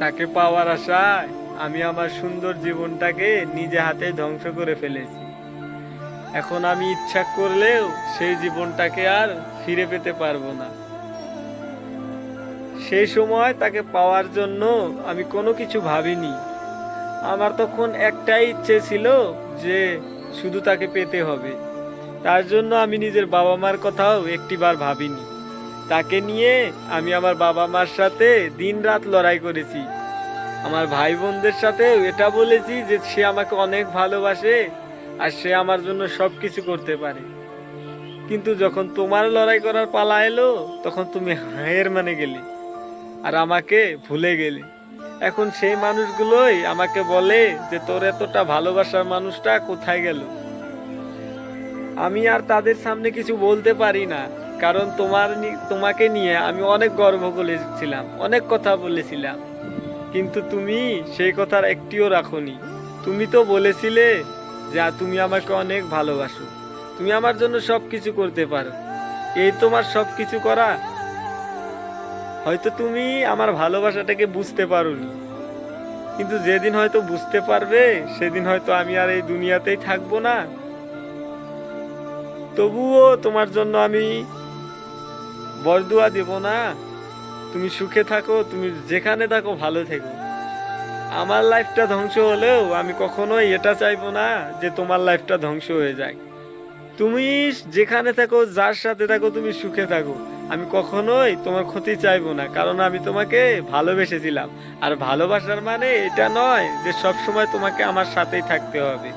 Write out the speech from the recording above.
তাকে পাওয়ার আশায় আমি আমার সুন্দর জীবনটাকে নিজে হাতে ধ্বংস করে ফেলেছি। এখন আমি ইচ্ছা করলেও সেই জীবনটাকে আর ফিরে পেতে পারবো না। সেই সময় তাকে পাওয়ার জন্য আমি কোনো কিছু ভাবিনি। আমার তখন একটাই ইচ্ছে ছিল যে শুধু তাকে পেতে হবে। তার জন্য আমি নিজের বাবা মার কথাও একটিবার ভাবিনি। তাকে নিয়ে আমি আমার বাবা মার সাথে দিনরাত লড়াই করেছি। আমার ভাই বোনদের সাথেও এটা বলেছি যে সে আমাকে অনেক ভালোবাসে আর সে আমার জন্য সবকিছু করতে পারে। কিন্তু যখন তোমার লড়াই করার পালা এলো তখন তুমি হায়ের মানে গেলে আর আমাকে ভুলে গেলে। এখন সেই মানুষগুলোই আমাকে বলে যে তোর এতটা ভালোবাসার মানুষটা কোথায় গেল। আমি আর তাদের সামনে কিছু বলতে পারি না, কারণ তোমাকে নিয়ে আমি অনেক গর্ব করেছিলাম, অনেক কথা বলেছিলাম। কিন্তু তুমি সেই কথার একটিও রাখোনি। তুমি তো বলেছিলে যে তুমি আমাকে অনেক ভালোবাসো, তুমি আমার জন্য সবকিছু করতে পারো। এই তোমার সবকিছু করা। হয়তো তুমি আমার ভালোবাসাটাকে বুঝতে পারোনি, কিন্তু যেদিন হয়তো বুঝতে পারবে সেদিন হয়তো আমি আর এই দুনিয়াতেই থাকবো না। তবুও তোমার জন্য আমি বরদুয়া দেব না। তুমি সুখে থাকো, তুমি যেখানে থাকো ভালো থেকো। আমার লাইফটা ধ্বংস হলেও আমি কখনোই এটা চাইবো না যে তোমার লাইফটা ধ্বংস হয়ে যায়। তুমি যেখানে থাকো, যার সাথে থাকো, তুমি সুখে থাকো। আমি কখনোই তোমার ক্ষতি চাইবো না, কারণ আমি তোমাকে ভালোবেসেছিলাম। আর ভালোবাসার মানে এটা নয় যে সব সময় তোমাকে আমার সাথেই থাকতে হবে।